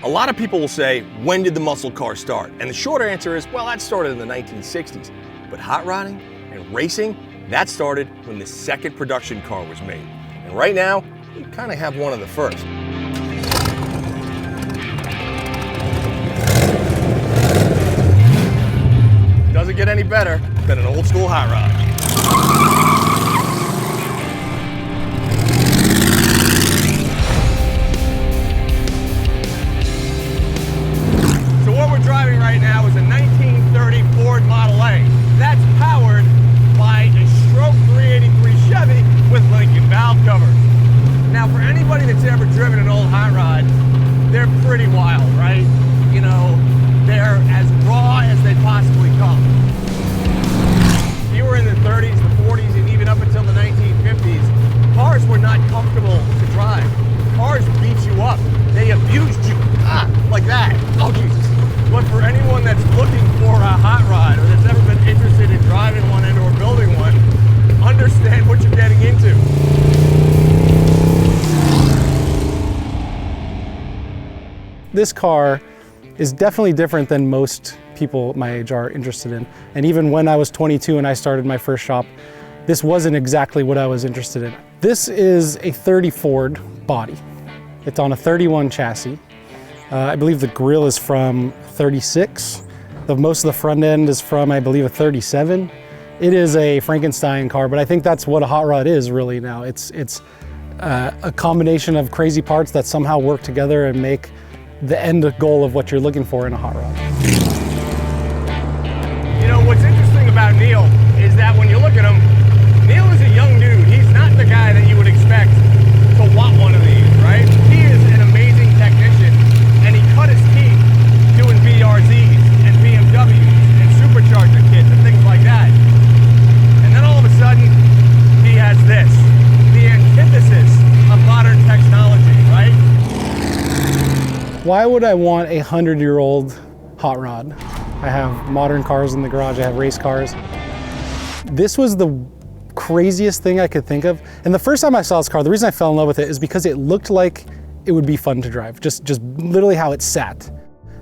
A lot of people will say, when did the muscle car start? And the short answer is, well, that started in the 1960s. But hot rodding and racing, that started when the second production car was made. And right now, we kind of have one of the first. Doesn't get any better than an old school hot rod. Driving right now is a 1930 Ford Model A. That's powered by a stroke 383 Chevy with Lincoln valve covers. Now, for anybody that's ever driven an old hot rod, they're pretty wild, right? You know, they're as raw as they possibly come. If you were in the 30s, the 40s, and even up until the 1950s, cars were not comfortable to drive. Cars beat you up. They abused you. Like that. Oh, Jesus. But for anyone that's looking for a hot rod or that's ever been interested in driving one and or building one, understand what you're getting into. This car is definitely different than most people my age are interested in. And even when I was 22 and I started my first shop, this wasn't exactly what I was interested in. This is a 30 Ford body. It's on a 31 chassis. I believe the grille is from 36. Most of the front end is from, I believe, a 37. It is a Frankenstein car, but I think that's what a hot rod is really now. It's a combination of crazy parts that somehow work together and make the end goal of what you're looking for in a hot rod. You know, what's interesting about Neal is that when you look at him, Neal is a young dude. He's not the guy that you would expect to want one of these, right? He is an amazing technician. And he cut his teeth doing BRZs and BMWs and supercharger kits and things like that. And then all of a sudden, he has this, the antithesis of modern technology, right? Why would I want a 100-year-old hot rod? I have modern cars in the garage, I have race cars. This was the craziest thing I could think of. And the first time I saw this car, the reason I fell in love with it is because it looked like it would be fun to drive, just literally how it sat.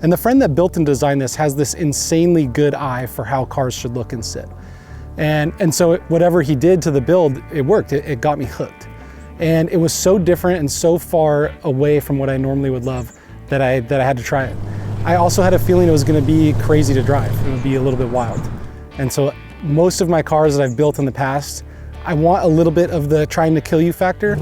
And the friend that built and designed this has this insanely good eye for how cars should look and sit. And so whatever he did to the build, it worked, it got me hooked. And it was so different and so far away from what I normally would love that I had to try it. I also had a feeling it was gonna be crazy to drive. It would be a little bit wild. And so most of my cars that I've built in the past, I want a little bit of the trying to kill you factor,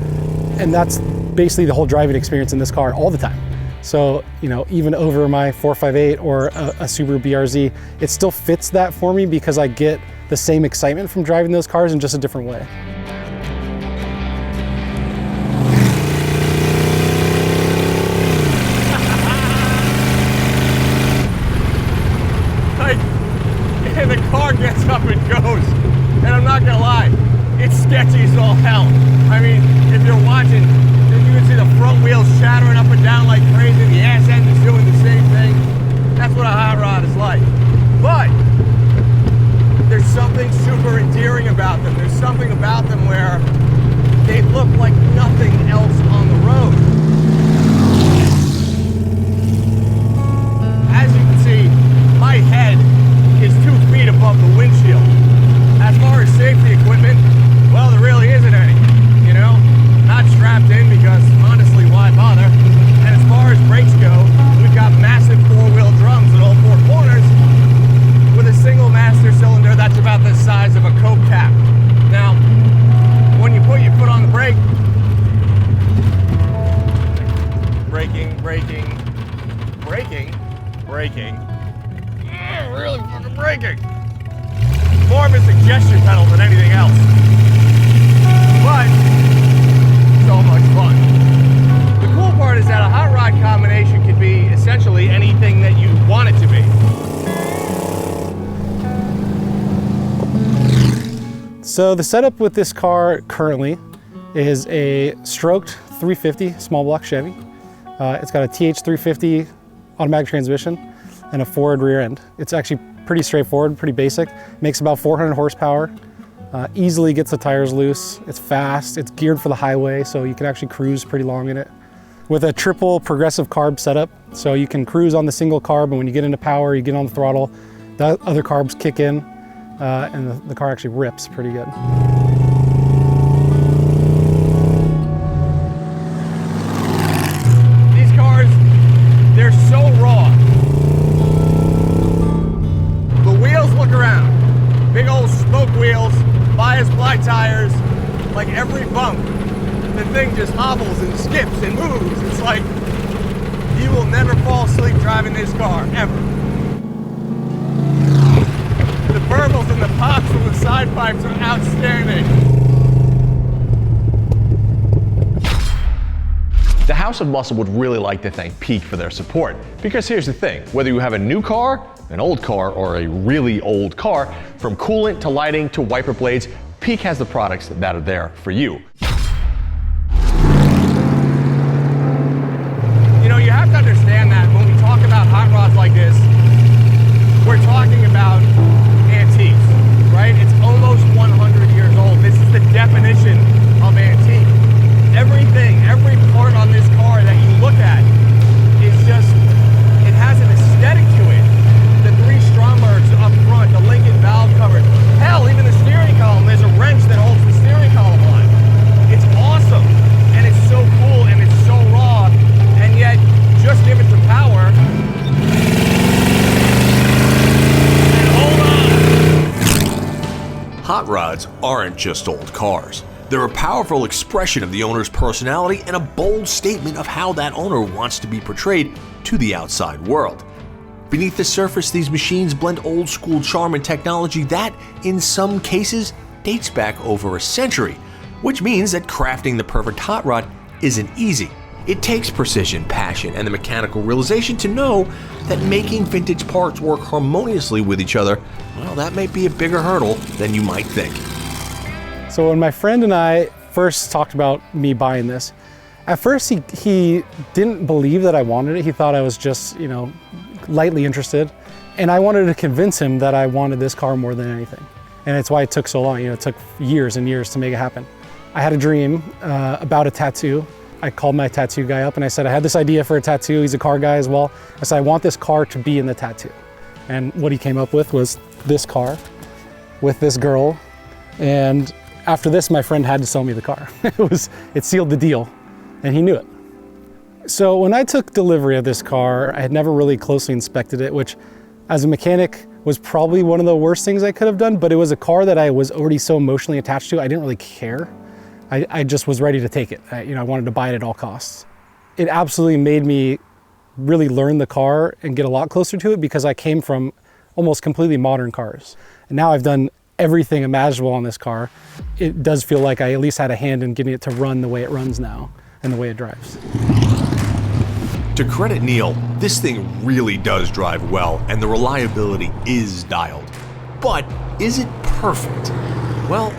and that's basically the whole driving experience in this car all the time. So, you know, even over my 458 or a Subaru BRZ, it still fits that for me because I get the same excitement from driving those cars in just a different way. And the car gets up and goes. And I'm not gonna lie, it's sketchy as all hell. I mean, if you're watching, you can see the front wheels shattering up and down like crazy. The ass end is doing the same thing. That's what a hot rod is like. But there's something super endearing about them. There's something about them where they look like nothing else on the road. As you can see, my head is 2 feet above the windshield. As far as safety equipment, well, there really isn't any, you know? Not strapped in because, honestly, why bother? And as far as brakes go, we've got massive 4-wheel drums at all 4 corners with a single master cylinder that's about the size of a Coke cap. Now, when you put your foot on the brake, braking, really fucking braking. More of a suggestion pedal than anything else. But so much fun. The cool part is that a hot rod combination can be essentially anything that you want it to be. So the setup with this car currently is a stroked 350 small block Chevy. It's got a TH350 automatic transmission and a Ford rear end. It's actually pretty straightforward, pretty basic. Makes about 400 horsepower. Easily gets the tires loose. It's fast. It's geared for the highway, so you can actually cruise pretty long in it. with a triple progressive carb setup. So you can cruise on the single carb, and when you get into power, you get on the throttle, the other carbs kick in, and the car actually rips pretty good. These cars, they're so raw. The wheels, look around. Big old spoke wheels, bias ply tires, like every bump, the thing just hobbles and skips and moves. It's like you will never fall asleep driving this car, ever. The burbles and the pops from the side pipes are outstanding. The House of Muscle would really like to thank Peak for their support, because here's the thing, whether you have a new car, an old car, or a really old car, from coolant to lighting to wiper blades, Peak has the products that are there for you. You know, you have to understand that when we talk about hot rods like this, we're talking about antiques, right? It's almost 100 years old. This is the definition of antique. Everything, every part on this car that you look at is just, it has an aesthetic to it. The 3 Strombergs up front, the Lincoln valve covers. Hell, even the steering column, there's a wrench that holds the steering column on. It's awesome, and it's so cool, and it's so raw, and yet, just give it the power. And hold on. Hot rods aren't just old cars. They're a powerful expression of the owner's personality and a bold statement of how that owner wants to be portrayed to the outside world. Beneath the surface, these machines blend old school charm and technology that, in some cases, dates back over a century, which means that crafting the perfect hot rod isn't easy. It takes precision, passion, and the mechanical realization to know that making vintage parts work harmoniously with each other, well, that may be a bigger hurdle than you might think. So when my friend and I first talked about me buying this, at first he didn't believe that I wanted it. He thought I was just, you know, lightly interested. And I wanted to convince him that I wanted this car more than anything. And it's why it took so long. You know, it took years and years to make it happen. I had a dream about a tattoo. I called my tattoo guy up and I said, I had this idea for a tattoo. He's a car guy as well. I said, I want this car to be in the tattoo. And what he came up with was this car with this girl. And after this, my friend had to sell me the car. It sealed the deal, and he knew it. So when I took delivery of this car, I had never really closely inspected it, which as a mechanic was probably one of the worst things I could have done, but it was a car that I was already so emotionally attached to, I didn't really care. I just was ready to take it. I wanted to buy it at all costs. It absolutely made me really learn the car and get a lot closer to it because I came from almost completely modern cars. And now I've done everything imaginable on this car. It does feel like I at least had a hand in getting it to run the way it runs now and the way it drives. To credit Neal, this thing really does drive well and the reliability is dialed. But is it perfect? Well,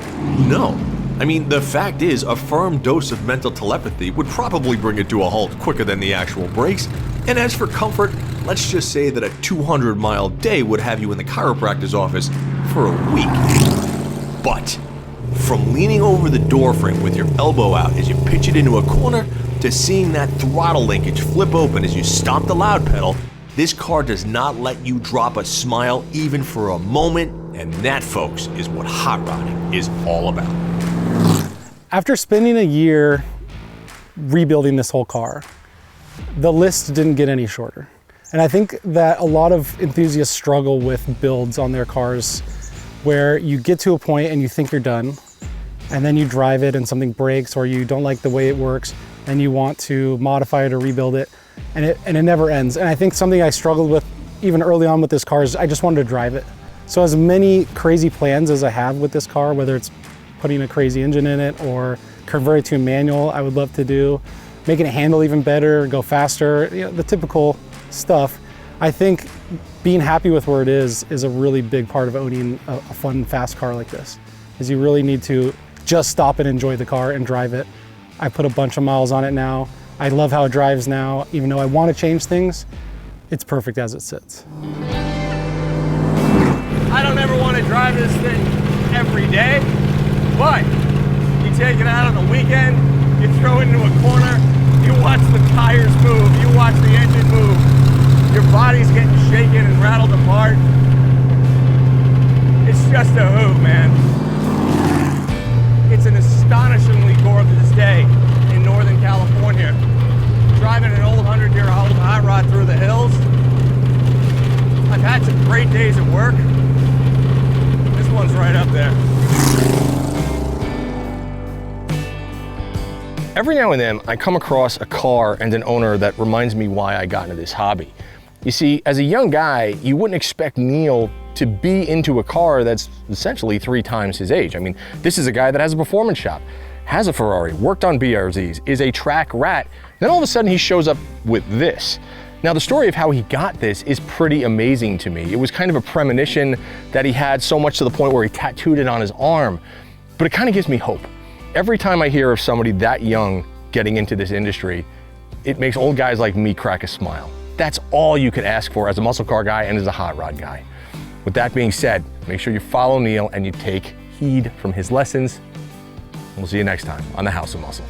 no. I mean, the fact is, a firm dose of mental telepathy would probably bring it to a halt quicker than the actual brakes. And as for comfort, let's just say that a 200-mile day would have you in the chiropractor's office for a week. But from leaning over the door frame with your elbow out as you pitch it into a corner, to seeing that throttle linkage flip open as you stomp the loud pedal, this car does not let you drop a smile even for a moment, and that, folks, is what hot rodding is all about. After spending a year rebuilding this whole car, the list didn't get any shorter. And I think that a lot of enthusiasts struggle with builds on their cars where you get to a point and you think you're done, and then you drive it and something breaks or you don't like the way it works and you want to modify it or rebuild it, and it never ends. And I think something I struggled with even early on with this car is I just wanted to drive it. So as many crazy plans as I have with this car, whether it's putting a crazy engine in it or convert it to a manual, I would love to do, making it handle even better, go faster, the typical stuff. I think being happy with where it is a really big part of owning a fun, fast car like this, is you really need to just stop and enjoy the car and drive it. I put a bunch of miles on it now. I love how it drives now. Even though I want to change things, it's perfect as it sits. I don't ever want to drive this thing every day, but you take it out on the weekend, you throw it into a corner, You watch the tires move, you watch the engine move. Your body's getting shaken and rattled apart. It's just a hoot, man. It's an astonishingly gorgeous day in Northern California. Driving an old 100-year-old hot rod through the hills. I've had some great days at work. This one's right up there. Every now and then, I come across a car and an owner that reminds me why I got into this hobby. You see, as a young guy, you wouldn't expect Neal to be into a car that's essentially 3 times his age. I mean, this is a guy that has a performance shop, has a Ferrari, worked on BRZs, is a track rat. Then all of a sudden he shows up with this. Now the story of how he got this is pretty amazing to me. It was kind of a premonition that he had, so much to the point where he tattooed it on his arm. But it kind of gives me hope. Every time I hear of somebody that young getting into this industry, it makes old guys like me crack a smile. That's all you could ask for as a muscle car guy and as a hot rod guy. With that being said, make sure you follow Neal and you take heed from his lessons. We'll see you next time on the House of Muscle.